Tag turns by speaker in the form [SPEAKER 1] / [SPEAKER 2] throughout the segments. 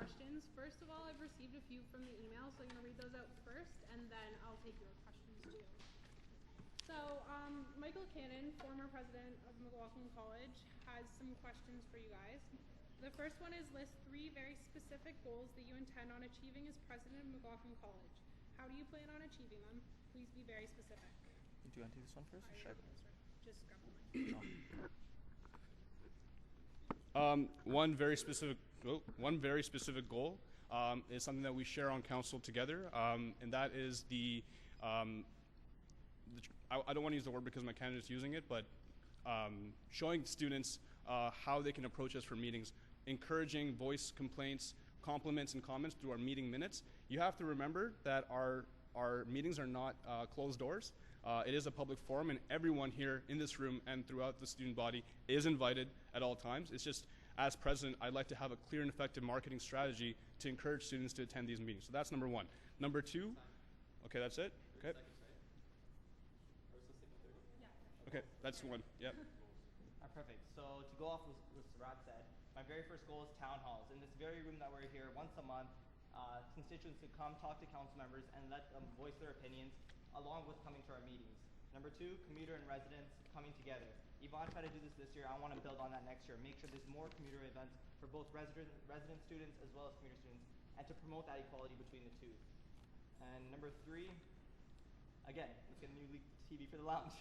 [SPEAKER 1] questions. First of all, I've received a few from the email, so I'm going to read those out first, and then I'll take your questions too. So, Michael Cannon, former president of McLaughlin College, has some questions for you guys. The first one is list 3 very specific goals that you intend on achieving as president of McLaughlin College. How do you plan on achieving them? Please be very specific.
[SPEAKER 2] Do you want to do this one first? Or should I?
[SPEAKER 1] Just grab the mic.
[SPEAKER 3] One very specific goal is something that we share on council together, and that is I don't want to use the word because my candidate's using it, but showing students how they can approach us for meetings, encouraging voice complaints, compliments, and comments through our meeting minutes. You have to remember that our meetings are not closed doors. It is a public forum, and everyone here in this room and throughout the student body is invited at all times. It's just, as president, I'd like to have a clear and effective marketing strategy to encourage students to attend these meetings. So that's number 1. Number 2, okay, that's it? Okay. Okay, that's the one. Yep.
[SPEAKER 2] Perfect. So to go off with Siraat said, my very first goal is town halls. In this very room that we're here once a month, constituents can come talk to council members and let them voice their opinions along with coming to our meetings. Number 2, commuter and residents coming together. Yvonne tried to do this year. I want to build on that next year. Make sure there's more commuter events for both resident students as well as commuter students, and to promote that equality between the two. And number 3, again, let's get a new TV for the lounge.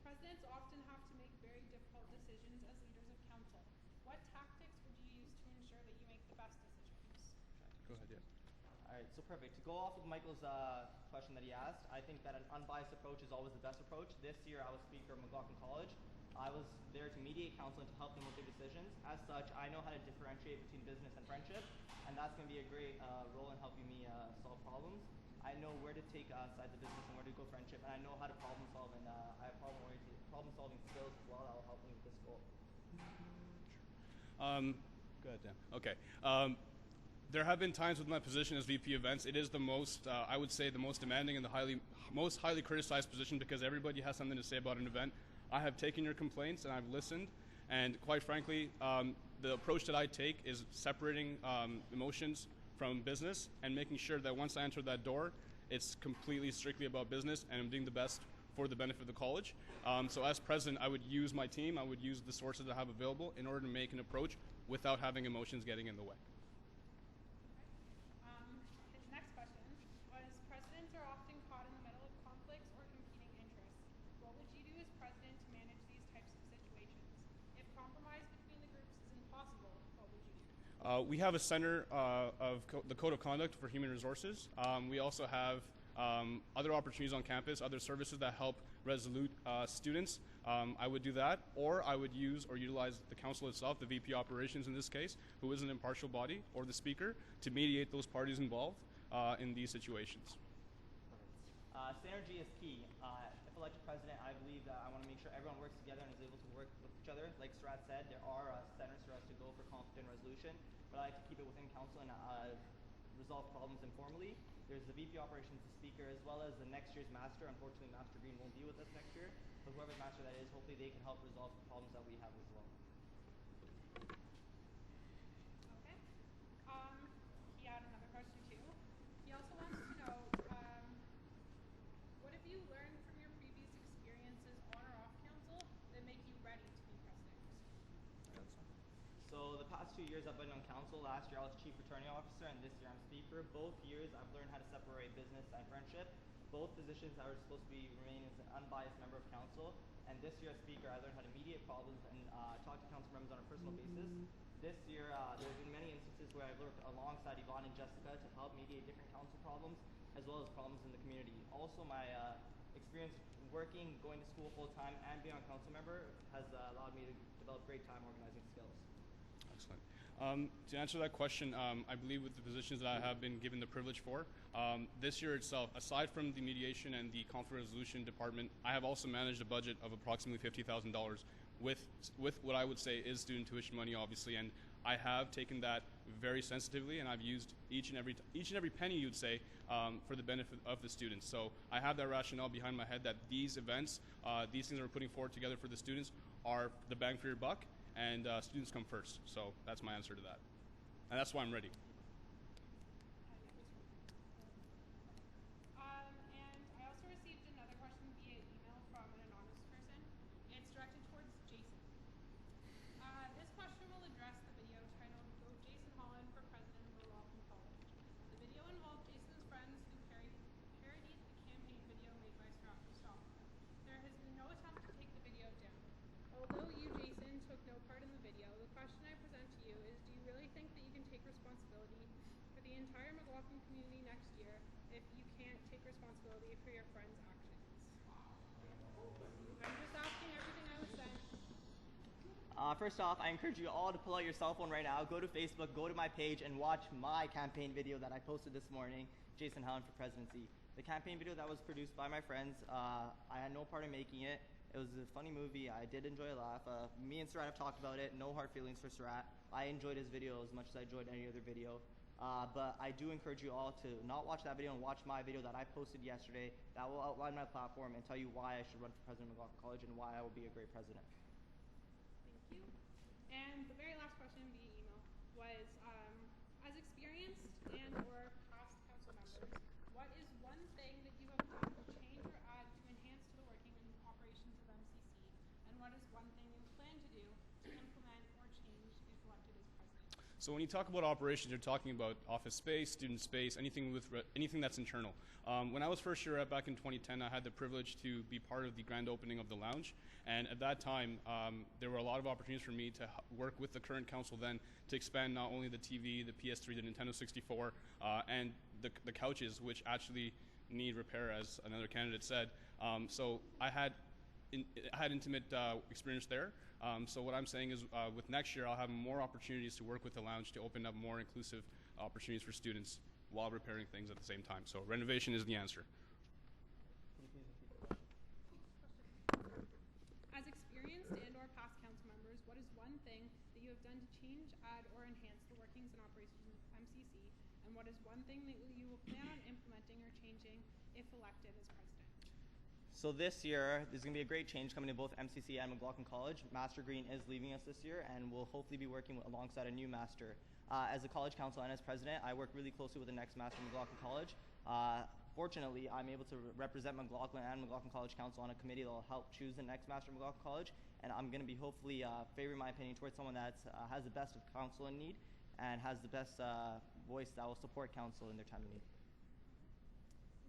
[SPEAKER 1] Presidents often have to make very difficult decisions as leaders of council. What tactics would you use to ensure that you make the best decisions?
[SPEAKER 3] Go ahead, yeah.
[SPEAKER 2] All right, so perfect. To go off with Michael's question that he asked, I think that an unbiased approach is always the best approach. This year, I was speaker of McLaughlin College. I was there to mediate council and to help them with their decisions. As such, I know how to differentiate between business and friendship, and that's going to be a great role in helping me solve problems. I know where to take sides of business and where to go friendship, and I know how to problem solve, and I have problem-solving skills as well that will help me with this goal.
[SPEAKER 3] Go ahead, Dan. Okay. There have been times with my position as VP events. It is the most, I would say, the most demanding and the most highly criticized position because everybody has something to say about an event. I have taken your complaints and I've listened, and quite frankly, the approach that I take is separating emotions from business and making sure that once I enter that door, it's completely strictly about business and I'm doing the best for the benefit of the college. So as president, I would use my team, I would use the sources I have available in order to make an approach without having emotions getting in the way.
[SPEAKER 1] His next question was, presidents are often caught in the middle of conflicts or competing interests. What would you do as president to manage these types of situations? If compromise between the groups is impossible, what would you do?
[SPEAKER 3] We have a center of the Code of Conduct for Human Resources. We also have other opportunities on campus, other services that help resolute students. I would do that, or I would use or utilize the council itself, the VP Operations in this case, who is an impartial body, or the speaker, to mediate those parties involved in these situations.
[SPEAKER 2] Synergy is key. If elected president, I believe that I want to make sure everyone works together and is able to work with each other. Like Siraat said, there are centers for us to go for conflict and resolution, but I like to keep it within council and resolve problems informally. There's the VP Operations, the speaker, as well as the next year's master. Unfortunately, Master Green won't be with us next year, but whoever master that is, hopefully they can help resolve the problems that we have as well.
[SPEAKER 1] Okay. He had another question too. He also wants to know, what have you learned from your previous experiences on or off council that make you ready to be president?
[SPEAKER 2] So the past 2 years I've been on council. Last year I was chief fraternity officer, and this year I'm speaker. Both years I've learned how to separate business and friendship. Both positions I was supposed to remain as an unbiased member of council, and this year as speaker I learned how to mediate problems and talk to council members on a personal basis. This year there have been many instances where I've worked alongside Yvonne and Jessica to help mediate different council problems as well as problems in the community. Also, my experience working, going to school full-time, and being a council member has allowed me to develop great time organizing skills.
[SPEAKER 3] Excellent. To answer that question, I believe with the positions that I have been given the privilege for, this year itself, aside from the mediation and the conflict resolution department, I have also managed a budget of approximately $50,000 with what I would say is student tuition money, obviously, and I have taken that very sensitively, and I've used each and every penny, you'd say, for the benefit of the students. So I have that rationale behind my head that these events, these things that we're putting forward together for the students are the bang for your buck, and students come first. So that's my answer to that. And that's why I'm ready.
[SPEAKER 1] And I also received another question via email from an anonymous person. It's directed towards Jason. This question will address the video titled "Vote Jason Holland for President of McLaughlin College." The video involved Jason's friends who parodied the campaign video made by Siraat In. There has been no attempt to take the video down. Although you, Jason, took no part in the video, the question I present to you is, do you really think that you can take responsibility for the entire McLaughlin community next year if you can't take responsibility for your friends' actions? I'm just asking everything I was sent.
[SPEAKER 2] First off, I encourage you all to pull out your cell phone right now, go to Facebook, go to my page, and watch my campaign video that I posted this morning, Jason Holland for Presidency. The campaign video that was produced by my friends, I had no part in making it. It was a funny movie. I did enjoy a laugh. Me and Siraat have talked about it. No hard feelings for Siraat. I enjoyed his video as much as I enjoyed any other video. But I do encourage you all to not watch that video and watch my video that I posted yesterday. That will outline my platform and tell you why I should run for president of McLaughlin College and why I will be a great president.
[SPEAKER 1] Thank you. And the very last question via email was, as experienced and or past council members, what is one thing that you have done to change or add to enhance to the working and operations of MCC? And what is one thing you plan to do to implement or change if elected as president?
[SPEAKER 3] So when you talk about operations, you're talking about office space, student space, anything that's internal. When I was first year rep back in 2010, I had the privilege to be part of the grand opening of the lounge. And at that time, there were a lot of opportunities for me to work with the current council then to expand not only the TV, the PS3, the Nintendo 64, and the couches, which actually need repair, as another candidate said. So I had intimate experience there. So what I'm saying is with next year, I'll have more opportunities to work with the lounge to open up more inclusive opportunities for students while repairing things at the same time. So renovation is the answer.
[SPEAKER 1] As experienced and or past council members, what is one thing that you have done to change, add, or enhance the workings and operations of MCC? And what is one thing that you will plan on implementing or changing if elected as president?
[SPEAKER 2] So this year, there's going to be a great change coming to both MCC and McLaughlin College. Master Green is leaving us this year, and we'll hopefully be working alongside a new master. As a college council and as president, I work really closely with the next master of McLaughlin College. Fortunately, I'm able to represent McLaughlin and McLaughlin College Council on a committee that will help choose the next master of McLaughlin College, and I'm going to be hopefully favoring my opinion towards someone that has the best of council in need and has the best voice that will support council in their time of need.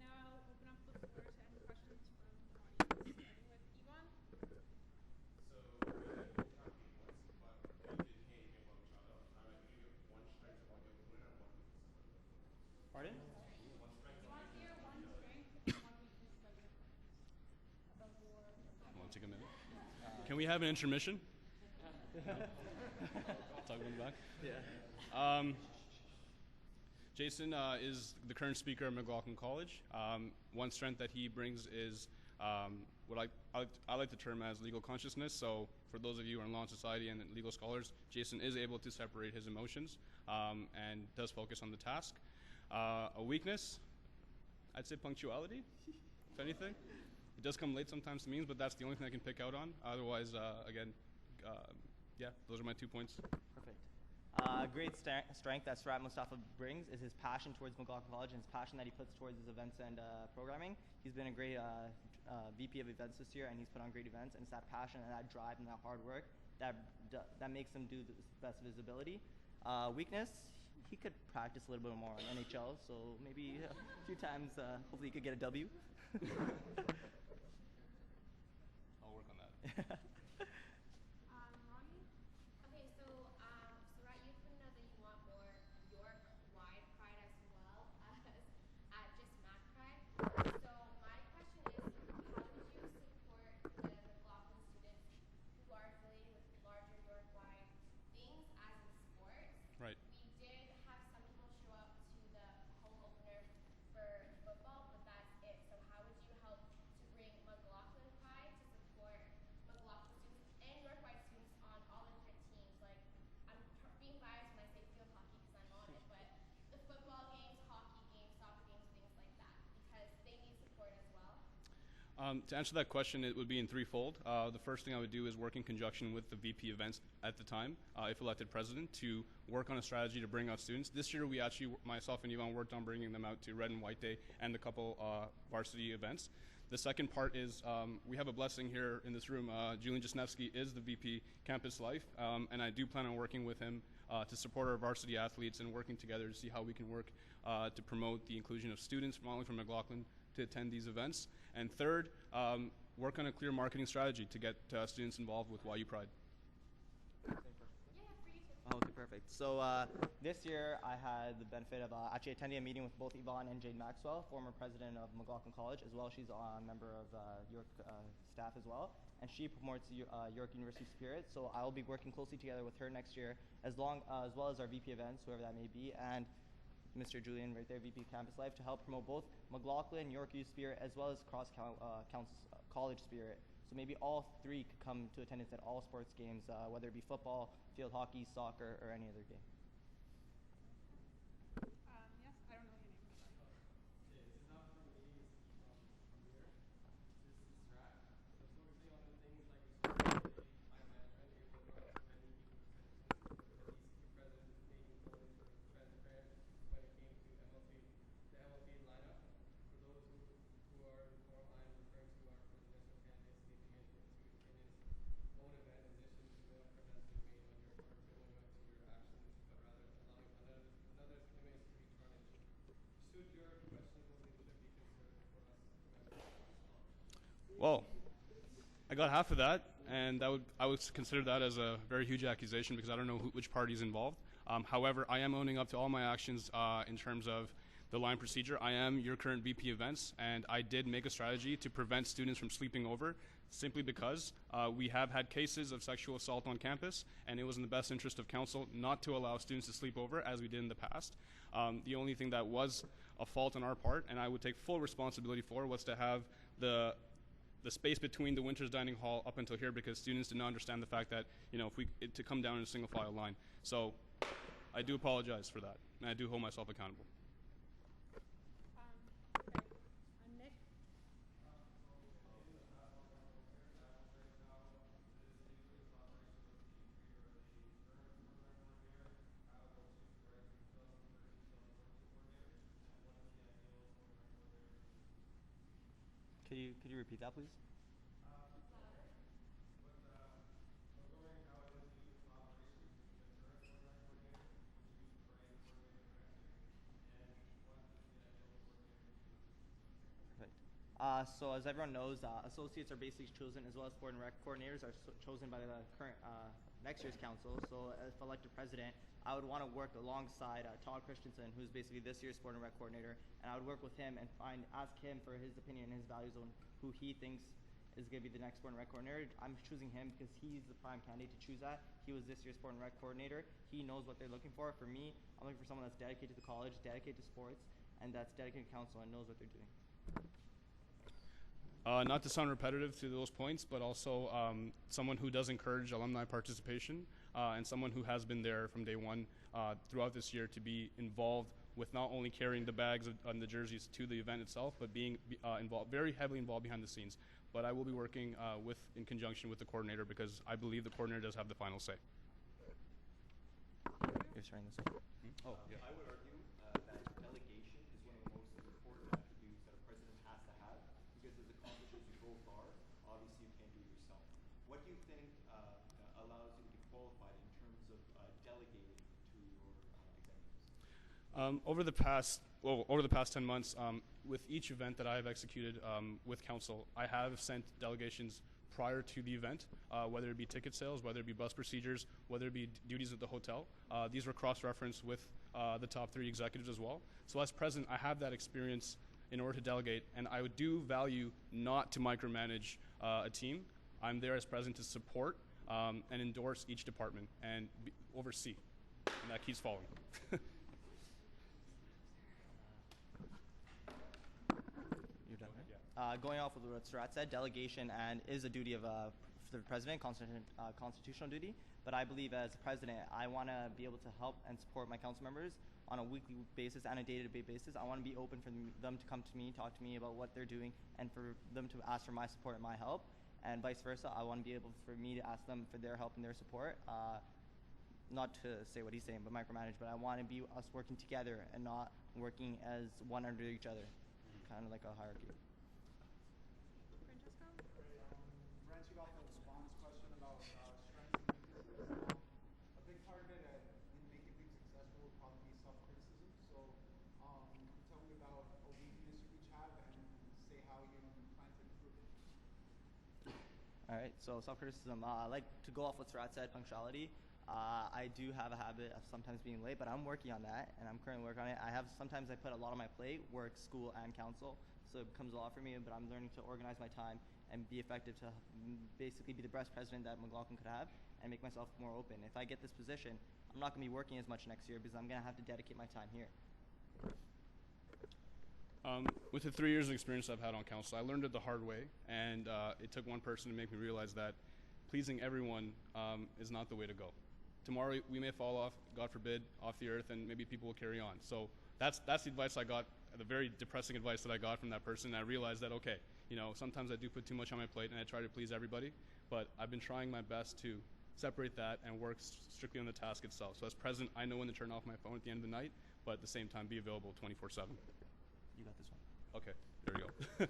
[SPEAKER 1] Now I'll open up the floor to any questions from the audience, starting with Yvonne.
[SPEAKER 2] Pardon?
[SPEAKER 1] You want to hear one strength and one weakness about your friends? About your
[SPEAKER 3] Want to take a minute? Can we have an intermission? Talk one back.
[SPEAKER 2] Yeah.
[SPEAKER 3] Jason is the current speaker at McLaughlin College. One strength that he brings is what I like to term as legal consciousness. So for those of you who are in law and society and legal scholars, Jason is able to separate his emotions and does focus on the task. A weakness, I'd say punctuality, if anything. It does come late sometimes to meetings, but that's the only thing I can pick out on. Otherwise, again, yeah, those are my 2 points.
[SPEAKER 2] Perfect. Great strength that Siraat Mustafa brings is his passion towards McLaughlin College and his passion that he puts towards his events and programming. He's been a great VP of events this year, and he's put on great events, and it's that passion and that drive and that hard work that makes him do the best of his ability. Weakness, he could practice a little bit more on NHL, so maybe a few times, hopefully he could get a W.
[SPEAKER 3] I'll work on that.
[SPEAKER 1] Ronnie?
[SPEAKER 4] Okay, so Siraat, you put out that you want more York-wide pride as well as just Mac pride. So my question is, how would you support the McLaughlin students who are affiliated with larger York-wide things as in sports?
[SPEAKER 3] Right.
[SPEAKER 4] We did have some people show up to the home opener for football, but that's it. So how would you help to bring McLaughlin pride to support McLaughlin
[SPEAKER 3] To answer that question, it would be in threefold. The first thing I would do is work in conjunction with the VP events at the time, if elected president, to work on a strategy to bring out students. This year, we actually, myself and Yvonne, worked on bringing them out to Red and White Day and a couple varsity events. The second part is we have a blessing here in this room. Julian Jasnevsky is the VP Campus Life, and I do plan on working with him to support our varsity athletes and working together to see how we can work to promote the inclusion of students, not only from McLaughlin, to attend these events. And third, work on a clear marketing strategy to get students involved with YU Pride.
[SPEAKER 4] Yeah, for you too.
[SPEAKER 2] Okay, perfect. So this year I had the benefit of actually attending a meeting with both Yvonne and Jade Maxwell, former president of McLaughlin College, as well. She's a member of York staff as well, and she promotes York University Spirit. So I will be working closely together with her next year, as well as our VP events, whoever that may be, and Mr. Julian right there, VP Campus Life, to help promote both McLaughlin, York U Spirit, as well as college spirit. So maybe all three could come to attendance at all sports games, whether it be football, field hockey, soccer, or any other game.
[SPEAKER 1] Yes, I don't know your name. Sorry.
[SPEAKER 5] This is not from the meeting, this is from here. This is Siraat. So focusing on the things like responsibility, time management, you're able to run so many people to these presidents being totally sort of transparent when it came to the MLT lineup. For those who are more online referring to our presidential candidates sleeping in for 2 to 10 minutes, own event in addition to no effort has been made on your part to live up to your actions, but rather allowing another's commitments to be tarnished. Should your questionable leadership be considered for us members?
[SPEAKER 3] Well, I got half of that, and I would consider that as a very huge accusation because I don't know which party is involved. However, I am owning up to all my actions in terms of the line procedure. I am your current VP events, and I did make a strategy to prevent students from sleeping over simply because we have had cases of sexual assault on campus, and it was in the best interest of council not to allow students to sleep over as we did in the past. The only thing that was a fault on our part, and I would take full responsibility for, was to have the space between the Winters Dining Hall up until here because students did not understand the fact that, to come down in a single file line. So I do apologize for that, and I do hold myself accountable.
[SPEAKER 1] Okay. Nick?
[SPEAKER 2] Could you repeat that, please? So as everyone knows, associates are basically chosen, as well as sport and rec coordinators are chosen by the current next year's council. So if elected president, I would want to work alongside Todd Christensen, who's basically this year's sport and rec coordinator, and I would work with him and ask him for his opinion and his values on who he thinks is going to be the next sport and rec coordinator. I'm choosing him because he's the prime candidate to choose that. He was this year's sport and rec coordinator. He knows what they're looking for. For me, I'm looking for someone that's dedicated to the college, dedicated to sports, and that's dedicated to council and knows what they're doing.
[SPEAKER 3] Not to sound repetitive to those points, but also someone who does encourage alumni participation and someone who has been there from day one throughout this year to be involved with not only carrying the bags and the jerseys to the event itself, but being very heavily involved behind the scenes. But I will be working in conjunction with the coordinator because I believe the coordinator does have the final say.
[SPEAKER 2] You're starting this one.
[SPEAKER 3] Oh, yeah.
[SPEAKER 6] I would argue that delegation is one of the most important attributes that a president has to have because as accomplished as you both are, obviously you can't do it yourself. What do you think allows you to be qualified in terms of delegating to your executives?
[SPEAKER 3] Over the past 10 months, with each event that I have executed with council, I have sent delegations prior to the event, whether it be ticket sales, whether it be bus procedures, whether it be duties at the hotel. These were cross-referenced with the top 3 executives as well. So as president, I have that experience in order to delegate, and I do value not to micromanage a team. I'm there as president to support and endorse each department and oversee, and that keeps following.
[SPEAKER 2] You're done, right? Going off of what Siraat said, delegation is a duty of the president, constitutional duty. But I believe as president, I want to be able to help and support my council members on a weekly basis and a day-to-day basis. I want to be open for them to come to me, talk to me about what they're doing, and for them to ask for my support and my help, and vice versa. I want to be able for me to ask them for their help and their support. Not to say what he's saying, but micromanage, but I want to be us working together and not working as one under each other, kind of like a hierarchy.
[SPEAKER 1] Francesco?
[SPEAKER 7] Branching off of Spawn's question about strengths and weaknesses, a big part of it in making things successful would probably be self-criticism. So tell me about a weakness you each have and say how you plan to improve it.
[SPEAKER 2] All right, so self-criticism. I like to go off what Siraat said, punctuality. I do have a habit of sometimes being late, but I'm working on that, and I'm currently working on it. Sometimes I put a lot on my plate, work, school, and council, so it becomes a lot for me, but I'm learning to organize my time and be effective to basically be the best president that McLaughlin could have and make myself more open. If I get this position, I'm not going to be working as much next year because I'm going to have to dedicate my time here.
[SPEAKER 3] With the 3 years of experience I've had on council, I learned it the hard way, and it took one person to make me realize that pleasing everyone is not the way to go. Tomorrow we may fall off, God forbid, off the earth, and maybe people will carry on. So that's the advice I got, the very depressing advice that I got from that person. And I realized that, okay, sometimes I do put too much on my plate and I try to please everybody, but I've been trying my best to separate that and work strictly on the task itself. So as president, I know when to turn off my phone at the end of the night, but at the same time be available 24/7.
[SPEAKER 2] You got this one.
[SPEAKER 3] Okay, there we go.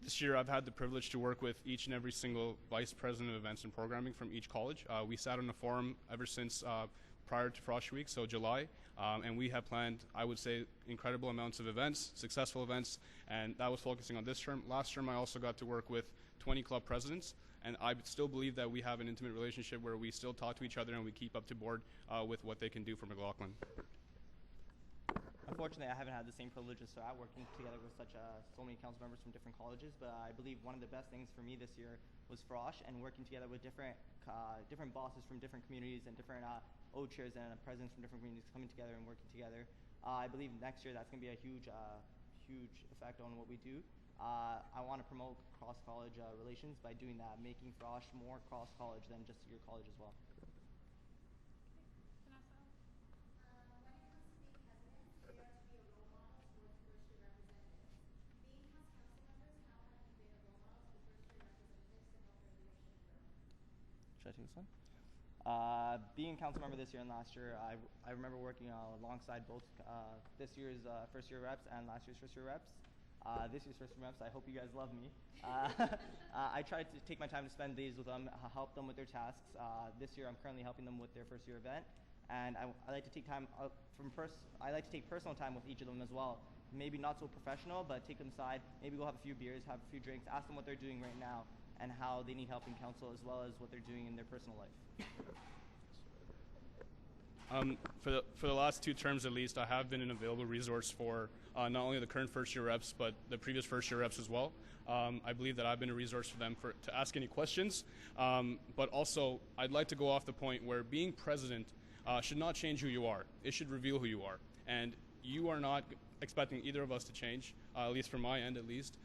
[SPEAKER 3] This year, I've had the privilege to work with each and every single vice president of events and programming from each college. We sat on a forum ever since prior to Frost Week, so July, and we have planned, I would say, incredible amounts of events, successful events, and that was focusing on this term. Last term, I also got to work with 20 club presidents, and I still believe that we have an intimate relationship where we still talk to each other and we keep up to board with what they can do for McLaughlin.
[SPEAKER 2] Unfortunately, I haven't had the same privileges throughout working together with so many council members from different colleges, but I believe one of the best things for me this year was Frosh and working together with different bosses from different communities and different O-chairs and presidents from different communities coming together and working together. I believe next year that's going to be a huge effect on what we do. I want to promote cross-college relations by doing that, making Frosh more cross-college than just your college as well.
[SPEAKER 1] Vanessa?
[SPEAKER 4] When it comes to being president, they are to be a role model towards first-year representatives. Being House council members, how have you been a role model to first-year representatives to help their leadership grow?
[SPEAKER 2] Should I take this one? Being a council member this year and last year, I remember working alongside both this year's first-year reps and last year's first-year reps. This year's first-year reps, I hope you guys love me. I tried to take my time to spend days with them, help them with their tasks. This year, I'm currently helping them with their first-year event, and I like to take time I like to take personal time with each of them as well. Maybe not so professional, but take them aside, maybe go have a few beers, have a few drinks, ask them what they're doing right now and how they need help in council as well as what they're doing in their personal life.
[SPEAKER 3] For the last 2 terms at least, I have been an available resource for not only the current first-year reps, but the previous first-year reps as well. I believe that I've been a resource for them to ask any questions, but also I'd like to go off the point where being president should not change who you are. It should reveal who you are, and you are not expecting either of us to change, at least from my end at least.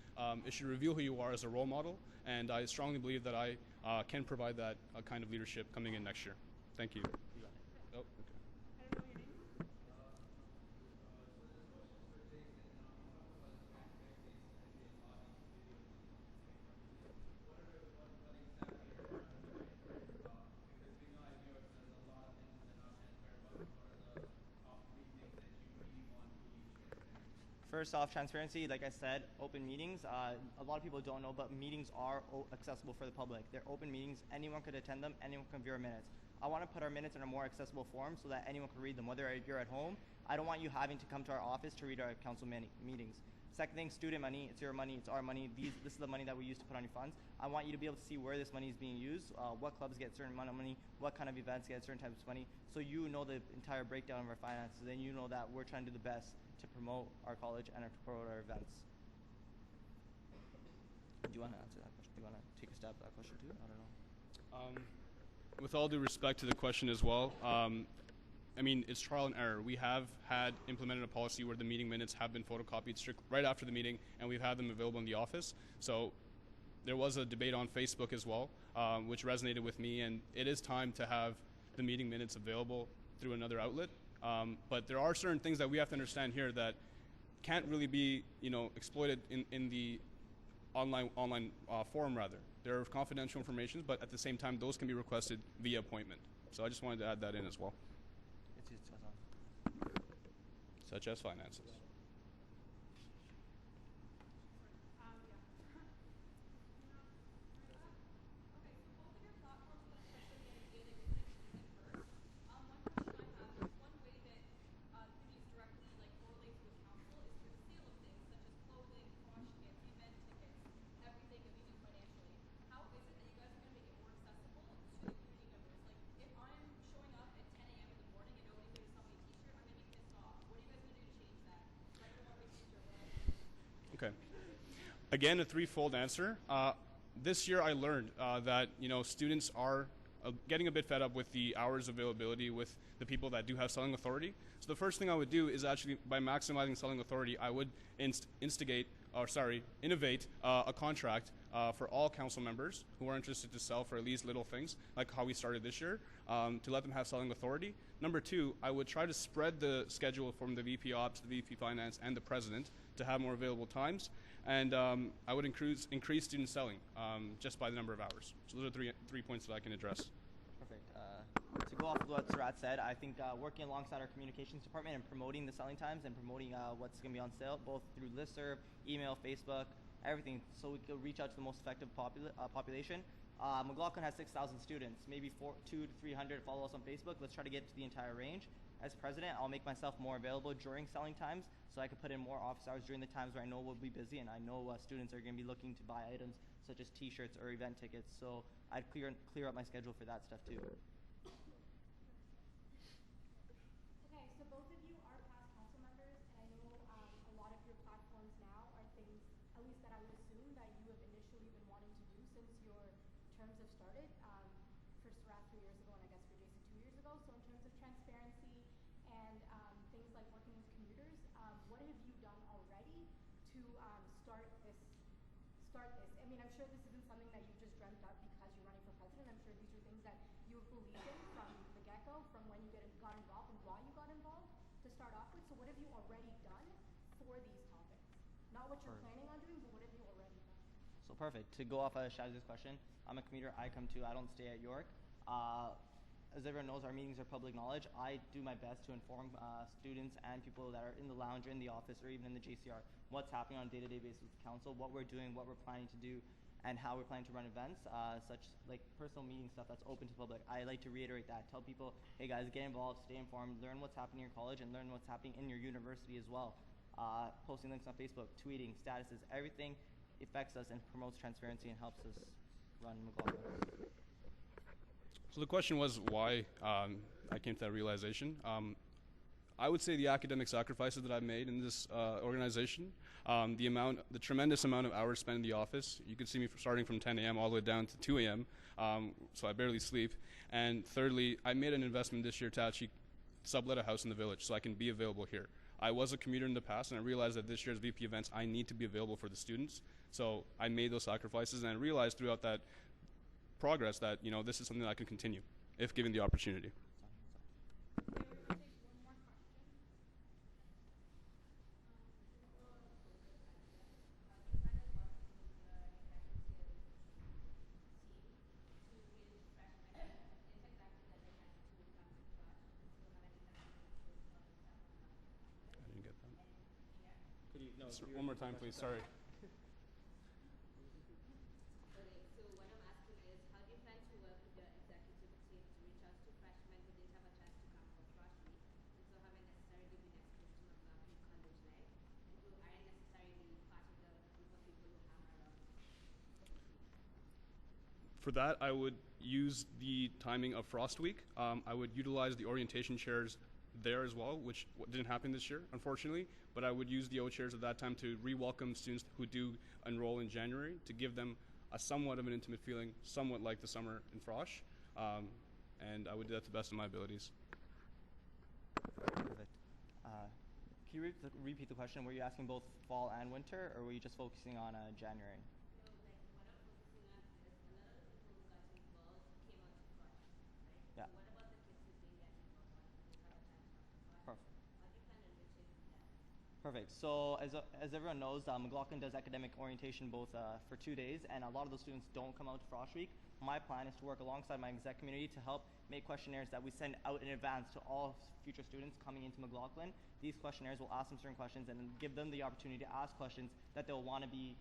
[SPEAKER 3] It should reveal who you are as a role model, and I strongly believe that I can provide that kind of leadership coming in next year. Thank you. Oh, okay.
[SPEAKER 1] I don't know your name.
[SPEAKER 2] First off, transparency, like I said, open meetings. A lot of people don't know, but meetings are accessible for the public. They're open meetings. Anyone could attend them. Anyone can view our minutes. I want to put our minutes in a more accessible form so that anyone can read them, whether you're at home. I don't want you having to come to our office to read our council meetings. Second thing, student money. It's your money. It's our money. This is the money that we use to put on your funds. I want you to be able to see where this money is being used, what clubs get a certain amount of money, what kind of events get certain types of money, so you know the entire breakdown of our finances, and you know that we're trying to do the best to promote our college and to promote our events. Do you want to answer that question? Do you want to take a stab at that question too? I don't know.
[SPEAKER 3] With all due respect to the question as well, I mean, it's trial and error. We have had implemented a policy where the meeting minutes have been photocopied right after the meeting, and we've had them available in the office. So there was a debate on Facebook as well, which resonated with me, and it is time to have the meeting minutes available through another outlet. But there are certain things that we have to understand here that can't really be, exploited in the online forum rather. There are confidential information, but at the same time, those can be requested via appointment. So I just wanted to add that in as well. Such as finances.
[SPEAKER 1] Yeah.
[SPEAKER 8] Okay, so both of your platforms, but especially in executive first. One question I have is one way that communities directly correlates with council is through the sale of things such as clothing, wash kits, event tickets, everything that we do financially. How is it that you guys are going to make it more accessible to the community members? Like if I'm showing up at 10 a.m. in the morning and nobody's going to sell me a t-shirt, I'm going to be pissed off. What are you guys going to do to change that? Like the more t-shirt way?
[SPEAKER 3] Okay. Again, a threefold answer. This year I learned that students are getting a bit fed up with the hours availability with the people that do have selling authority. So the first thing I would do is actually, by maximizing selling authority, I would innovate a contract for all council members who are interested to sell for at least little things, like how we started this year, to let them have selling authority. Number two, I would try to spread the schedule from the VP Ops, the VP Finance, and the President to have more available times. And I would increase student selling just by the number of hours. So those are three points that I can address.
[SPEAKER 2] Perfect. To go off of what Siraat said, I think working alongside our communications department and promoting the selling times and promoting what's going to be on sale, both through listserv, email, Facebook, everything, so we can reach out to the most effective population. McLaughlin has 6,000 students, maybe 200 to 300 follow us on Facebook. Let's try to get to the entire range. As president, I'll make myself more available during selling times, so I can put in more office hours during the times where I know we'll be busy and I know students are going to be looking to buy items such as t-shirts or event tickets. So I'd clear up my schedule for that stuff too.
[SPEAKER 4] Okay, so both of you are past council members, and I know a lot of your platforms now are things, at least that I would assume, that you have initially been wanting to do since your terms have started. For Siraat 3 years ago, and I guess for Jason 2 years ago. So in terms of transparency and things like working with commuters, what have you done already to start this? I mean, I'm sure this isn't something that you've just dreamt up because you're running for president. I'm sure these are things that you have believed in from the get-go, from when you got involved and why you got involved to start off with. So what have you already done for these topics? Not what you're planning on doing, but what have you already done?
[SPEAKER 2] So perfect. To go off of Shaz's question, I'm a commuter. I come to. I don't stay at York. As everyone knows, our meetings are public knowledge. I do my best to inform students and people that are in the lounge or in the office or even in the JCR what's happening on a day-to-day basis with the council, what we're doing, what we're planning to do, and how we're planning to run events, such like personal meeting stuff that's open to the public. I like to reiterate that. Tell people, hey guys, get involved, stay informed, learn what's happening in your college, and learn what's happening in your university as well. Posting links on Facebook, tweeting, statuses, everything affects us and promotes transparency and helps us run McLaughlin.
[SPEAKER 3] So the question was why I came to that realization. I would say the academic sacrifices that I've made in this organization, the tremendous amount of hours spent in the office. You could see me starting from 10 a.m. all the way down to 2 a.m., so I barely sleep. And thirdly, I made an investment this year to actually sublet a house in the village so I can be available here. I was a commuter in the past, and I realized that this year's VP events, I need to be available for the students. So I made those sacrifices, and I realized throughout that progress that this is something that I can continue if given the opportunity. I didn't get that. One more time, please. Sorry.
[SPEAKER 4] Okay, so what I'm asking is, how do you plan to work with your executive team to reach out to freshmen who didn't have a chance to come for freshly, and so haven't necessarily been exposed to McLaughlin College life, and who aren't necessarily
[SPEAKER 3] For that, I would use the timing of Frost Week. I would utilize the orientation chairs there as well, which didn't happen this year, unfortunately. But I would use the O chairs at that time to re-welcome students who do enroll in January, to give them a somewhat of an intimate feeling, somewhat like the summer in Frosh. And I would do that to the best of my abilities.
[SPEAKER 2] Perfect. Can you repeat the question? Were you asking both fall and winter, or were you just focusing on January?
[SPEAKER 4] No, like what I'm focusing on is a lot of the people who got to enroll came out to Frosh, right?
[SPEAKER 2] Yeah.
[SPEAKER 4] So what about the kids who didn't get to enroll but who got a time to come to Frosh?
[SPEAKER 2] Perfect.
[SPEAKER 4] How do you plan on reaching them?
[SPEAKER 2] Perfect. So as everyone knows, McLaughlin does academic orientation both for 2 days, and a lot of those students don't come out to Frosh Week. My plan is to work alongside my exec community to help make questionnaires that we send out in advance to all future students coming into McLaughlin. These questionnaires will ask them certain questions and give them the opportunity to ask questions that they'll want to be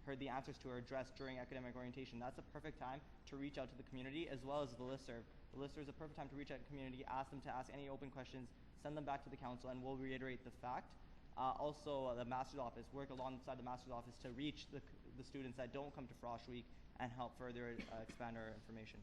[SPEAKER 2] heard the answers to or addressed during academic orientation. That's a perfect time to reach out to the community as well as the listserv. The listserv is a perfect time to reach out to the community, ask them to ask any open questions, send them back to the council, and we'll reiterate the fact. Also, the master's office, work alongside the master's office to reach the students that don't come to Frosh Week and help further expand our information.